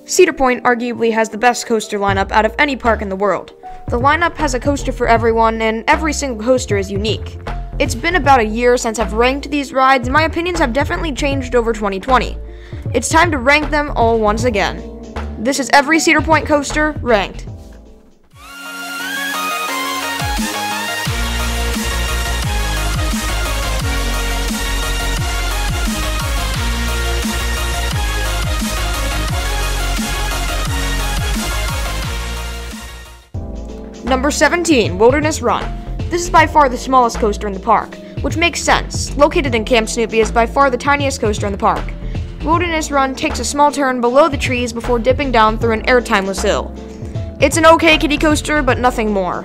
Cedar Point arguably has the best coaster lineup out of any park in the world. The lineup has a coaster for everyone, and every single coaster is unique. It's been about a year since I've ranked these rides, and my opinions have definitely changed over 2020. It's time to rank them all once again. This is every Cedar Point coaster ranked. Number 17, Wilderness Run. This is by far the smallest coaster in the park, which makes sense. Located in Camp Snoopy is by far the tiniest coaster in the park. Wilderness Run takes a small turn below the trees before dipping down through an airtimeless hill. It's an okay kiddie coaster, but nothing more.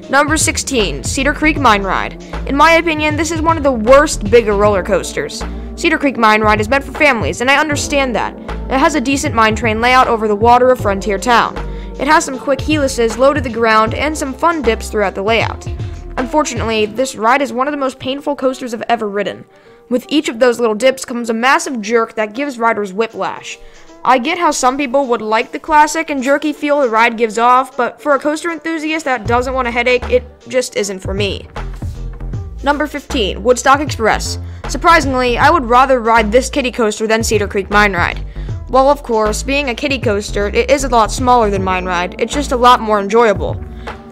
Number 16, Cedar Creek Mine Ride. In my opinion, this is one of the worst bigger roller coasters. Cedar Creek Mine Ride is meant for families, and I understand that. It has a decent mine train layout over the water of Frontier Town. It has some quick helices low to the ground and some fun dips throughout the layout. Unfortunately, this ride is one of the most painful coasters I've ever ridden. With each of those little dips comes a massive jerk that gives riders whiplash. I get how some people would like the classic and jerky feel the ride gives off, but for a coaster enthusiast that doesn't want a headache, it just isn't for me. Number 15, Woodstock Express. Surprisingly, I would rather ride this kiddie coaster than Cedar Creek Mine Ride. Well, of course, being a kiddie coaster, it is a lot smaller than Mine Ride. It's just a lot more enjoyable.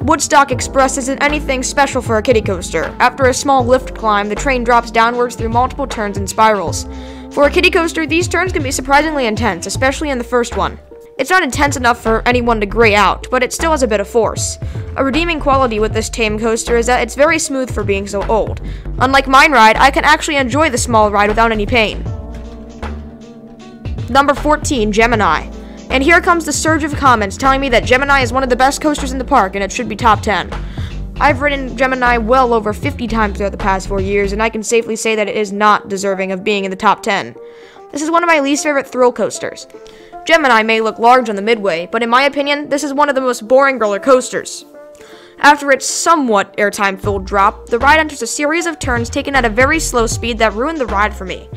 Woodstock Express isn't anything special for a kiddie coaster. After a small lift climb, the train drops downwards through multiple turns and spirals. For a kiddie coaster, these turns can be surprisingly intense, especially in the first one. It's not intense enough for anyone to gray out, but it still has a bit of force. A redeeming quality with this tame coaster is that it's very smooth for being so old. Unlike Mine Ride, I can actually enjoy the small ride without any pain. Number 14, Gemini. And here comes the surge of comments telling me that Gemini is one of the best coasters in the park and it should be top 10. I've ridden Gemini well over 50 times throughout the past 4 years, and I can safely say that it is not deserving of being in the top 10. This is one of my least favorite thrill coasters. Gemini may look large on the midway, but in my opinion, this is one of the most boring roller coasters. After its somewhat airtime-filled drop, the ride enters a series of turns taken at a very slow speed that ruined the ride for me.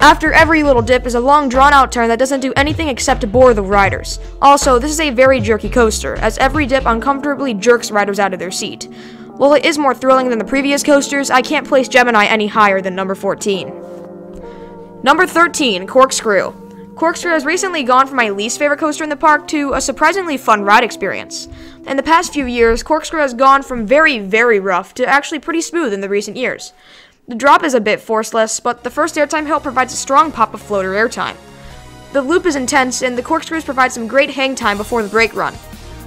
After every little dip is a long drawn-out turn that doesn't do anything except to bore the riders. Also, this is a very jerky coaster, as every dip uncomfortably jerks riders out of their seat. While it is more thrilling than the previous coasters, I can't place Gemini any higher than number 14. Number 13, Corkscrew. Corkscrew has recently gone from my least favorite coaster in the park to a surprisingly fun ride experience. In the past few years, Corkscrew has gone from very, very rough to actually pretty smooth in the recent years. The drop is a bit forceless, but the first airtime hill provides a strong pop of floater airtime. The loop is intense, and the corkscrews provide some great hang time before the brake run.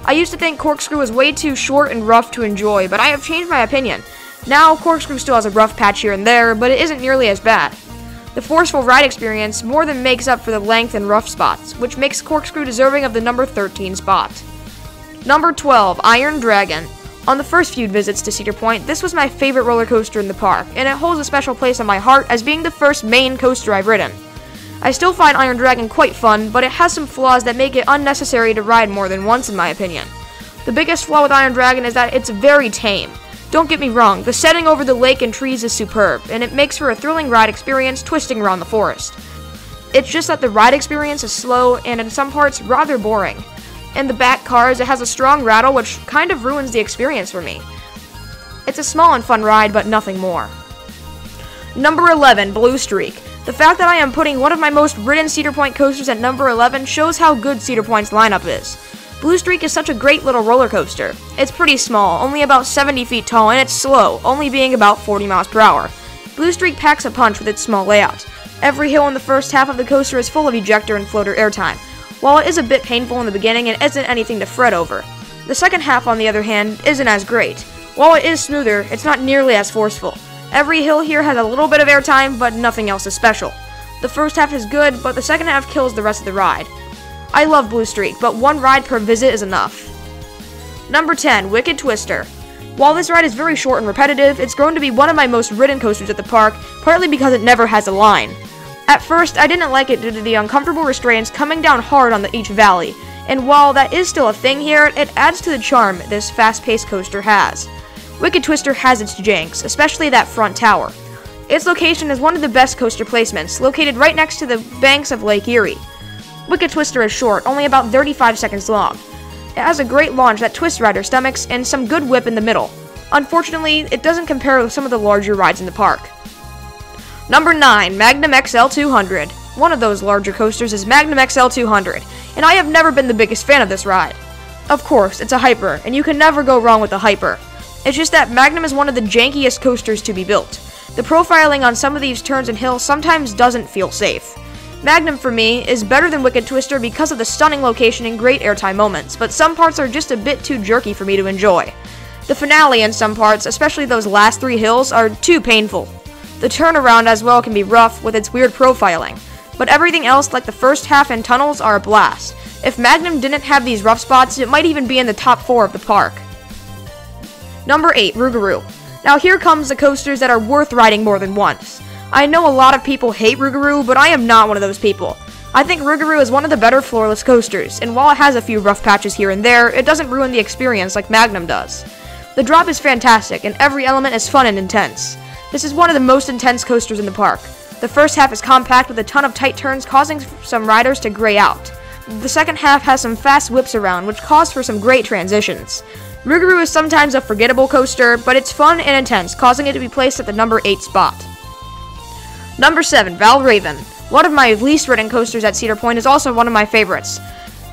I used to think Corkscrew was way too short and rough to enjoy, but I have changed my opinion. Now, Corkscrew still has a rough patch here and there, but it isn't nearly as bad. The forceful ride experience more than makes up for the length and rough spots, which makes Corkscrew deserving of the number 13 spot. Number 12, Iron Dragon. On the first few visits to Cedar Point, this was my favorite roller coaster in the park, and it holds a special place in my heart as being the first main coaster I've ridden. I still find Iron Dragon quite fun, but it has some flaws that make it unnecessary to ride more than once in my opinion. The biggest flaw with Iron Dragon is that it's very tame. Don't get me wrong, the setting over the lake and trees is superb, and it makes for a thrilling ride experience twisting around the forest. It's just that the ride experience is slow and in some parts rather boring. In the back cars, it has a strong rattle which kind of ruins the experience for me. It's a small and fun ride, but nothing more. Number 11, Blue Streak. The fact that I am putting one of my most ridden Cedar Point coasters at number 11 shows how good Cedar Point's lineup is. Blue Streak is such a great little roller coaster. It's pretty small, only about 70 feet tall, and it's slow, only being about 40 miles per hour. Blue Streak packs a punch with its small layout. Every hill in the first half of the coaster is full of ejector and floater airtime. While it is a bit painful in the beginning, it isn't anything to fret over. The second half, on the other hand, isn't as great. While it is smoother, it's not nearly as forceful. Every hill here has a little bit of airtime, but nothing else is special. The first half is good, but the second half kills the rest of the ride. I love Blue Streak, but one ride per visit is enough. Number 10, Wicked Twister. While this ride is very short and repetitive, it's grown to be one of my most ridden coasters at the park, partly because it never has a line. At first, I didn't like it due to the uncomfortable restraints coming down hard on each valley, and while that is still a thing here, it adds to the charm this fast-paced coaster has. Wicked Twister has its janks, especially that front tower. Its location is one of the best coaster placements, located right next to the banks of Lake Erie. Wicked Twister is short, only about 35 seconds long. It has a great launch that twists rider stomachs and some good whip in the middle. Unfortunately, it doesn't compare with some of the larger rides in the park. Number 9, Magnum XL 200. One of those larger coasters is Magnum XL 200, and I have never been the biggest fan of this ride. Of course, it's a hyper, and you can never go wrong with a hyper. It's just that Magnum is one of the jankiest coasters to be built. The profiling on some of these turns and hills sometimes doesn't feel safe. Magnum, for me, is better than Wicked Twister because of the stunning location and great airtime moments, but some parts are just a bit too jerky for me to enjoy. The finale in some parts, especially those last 3 hills, are too painful. The turnaround as well can be rough with its weird profiling, but everything else like the first half and tunnels are a blast. If Magnum didn't have these rough spots, it might even be in the top 4 of the park. Number 8, Rougarou. Now here comes the coasters that are worth riding more than once. I know a lot of people hate Rougarou, but I am not one of those people. I think Rougarou is one of the better floorless coasters, and while it has a few rough patches here and there, it doesn't ruin the experience like Magnum does. The drop is fantastic, and every element is fun and intense. This is one of the most intense coasters in the park. The first half is compact with a ton of tight turns, causing some riders to gray out. The second half has some fast whips around, which calls for some great transitions. Rougarou is sometimes a forgettable coaster, but it's fun and intense, causing it to be placed at the number 8 spot. Number 7, Valravn. One of my least ridden coasters at Cedar Point is also one of my favorites.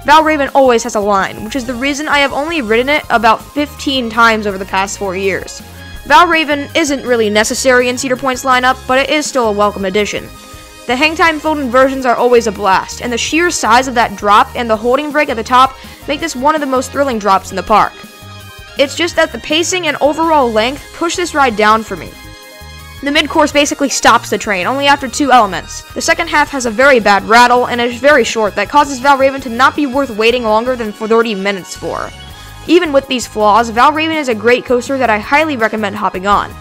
Valravn always has a line, which is the reason I have only ridden it about 15 times over the past 4 years. Valravn isn't really necessary in Cedar Point's lineup, but it is still a welcome addition. The hang time fold-in versions are always a blast, and the sheer size of that drop and the holding brake at the top make this one of the most thrilling drops in the park. It's just that the pacing and overall length push this ride down for me. The mid-course basically stops the train, only after 2 elements. The second half has a very bad rattle, and is very short that causes Valravn to not be worth waiting longer than 30 minutes for. Even with these flaws, Valravn is a great coaster that I highly recommend hopping on.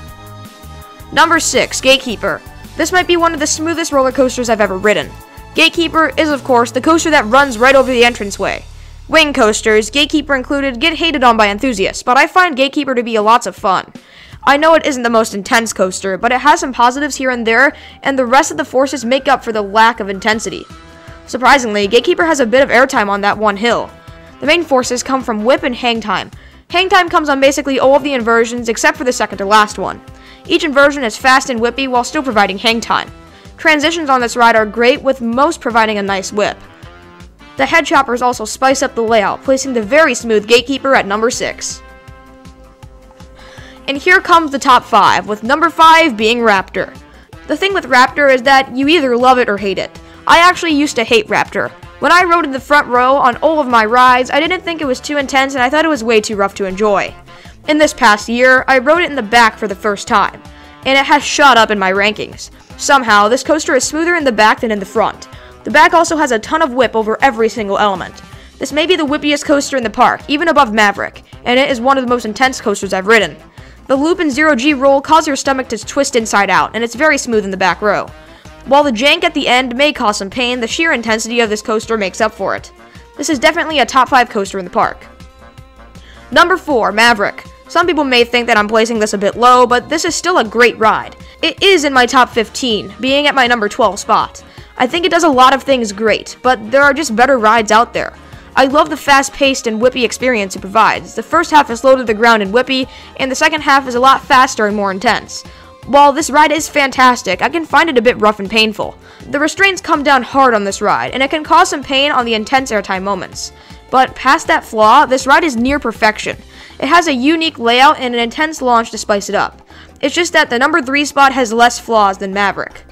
Number 6, Gatekeeper. This might be one of the smoothest roller coasters I've ever ridden. Gatekeeper is, of course, the coaster that runs right over the entranceway. Wing coasters, Gatekeeper included, get hated on by enthusiasts, but I find Gatekeeper to be lots of fun. I know it isn't the most intense coaster, but it has some positives here and there, and the rest of the forces make up for the lack of intensity. Surprisingly, Gatekeeper has a bit of airtime on that one hill. The main forces come from whip and hang time. Hang time comes on basically all of the inversions except for the second to last one. Each inversion is fast and whippy while still providing hang time. Transitions on this ride are great, with most providing a nice whip. The head choppers also spice up the layout, placing the very smooth Gatekeeper at number 6. And here comes the top 5, with number 5 being Raptor. The thing with Raptor is that you either love it or hate it. I actually used to hate Raptor. When I rode in the front row on all of my rides, I didn't think it was too intense and I thought it was way too rough to enjoy. In this past year, I rode it in the back for the first time, and it has shot up in my rankings. Somehow, this coaster is smoother in the back than in the front. The back also has a ton of whip over every single element. This may be the whippiest coaster in the park, even above Maverick, and it is one of the most intense coasters I've ridden. The loop and 0G roll cause your stomach to twist inside out, and it's very smooth in the back row. While the jank at the end may cause some pain, the sheer intensity of this coaster makes up for it. This is definitely a top 5 coaster in the park. Number 4, Maverick. Some people may think that I'm placing this a bit low, but this is still a great ride. It is in my top 15, being at my number 12 spot. I think it does a lot of things great, but there are just better rides out there. I love the fast-paced and whippy experience it provides. The first half is low to the ground and whippy, and the second half is a lot faster and more intense. While this ride is fantastic, I can find it a bit rough and painful. The restraints come down hard on this ride, and it can cause some pain on the intense airtime moments. But past that flaw, this ride is near perfection. It has a unique layout and an intense launch to spice it up. It's just that the number 3 spot has less flaws than Maverick.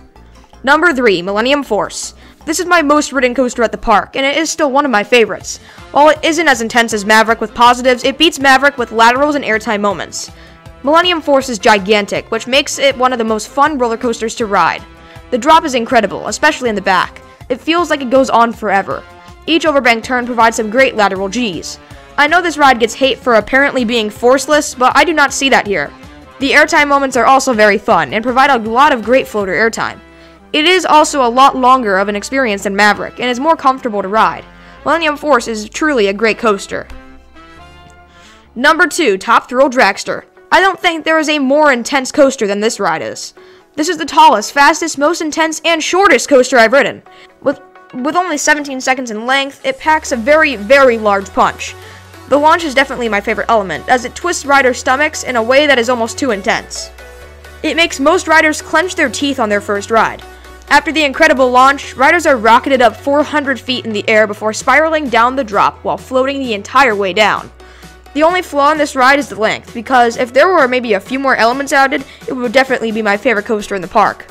Number 3, Millennium Force. This is my most ridden coaster at the park, and it is still one of my favorites. While it isn't as intense as Maverick with positives, it beats Maverick with laterals and airtime moments. Millennium Force is gigantic, which makes it one of the most fun roller coasters to ride. The drop is incredible, especially in the back. It feels like it goes on forever. Each overbank turn provides some great lateral Gs. I know this ride gets hate for apparently being forceless, but I do not see that here. The airtime moments are also very fun, and provide a lot of great floater airtime. It is also a lot longer of an experience than Maverick, and is more comfortable to ride. Millennium Force is truly a great coaster. Number 2, Top Thrill Dragster. I don't think there is a more intense coaster than this ride is. This is the tallest, fastest, most intense, and shortest coaster I've ridden. With with only 17 seconds in length, it packs a very, very large punch. The launch is definitely my favorite element, as it twists riders' stomachs in a way that is almost too intense. It makes most riders clench their teeth on their first ride. After the incredible launch, riders are rocketed up 400 feet in the air before spiraling down the drop while floating the entire way down. The only flaw in this ride is the length, because if there were maybe a few more elements added, it would definitely be my favorite coaster in the park.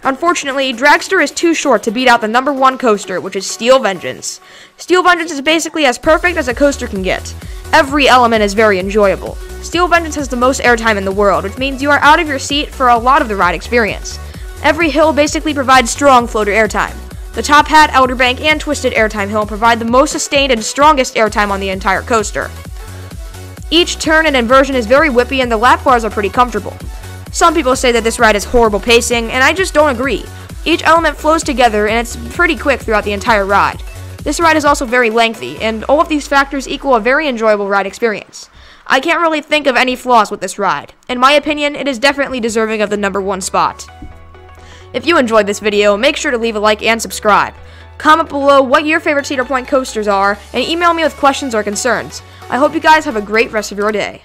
Unfortunately, Dragster is too short to beat out the number 1 coaster, which is Steel Vengeance. Steel Vengeance is basically as perfect as a coaster can get. Every element is very enjoyable. Steel Vengeance has the most airtime in the world, which means you are out of your seat for a lot of the ride experience. Every hill basically provides strong floater airtime. The Top Hat, Outer Bank, and Twisted Airtime Hill provide the most sustained and strongest airtime on the entire coaster. Each turn and inversion is very whippy and the lap bars are pretty comfortable. Some people say that this ride has horrible pacing, and I just don't agree. Each element flows together and it's pretty quick throughout the entire ride. This ride is also very lengthy, and all of these factors equal a very enjoyable ride experience. I can't really think of any flaws with this ride. In my opinion, it is definitely deserving of the number 1 spot. If you enjoyed this video, make sure to leave a like and subscribe. Comment below what your favorite Cedar Point coasters are, and email me with questions or concerns. I hope you guys have a great rest of your day.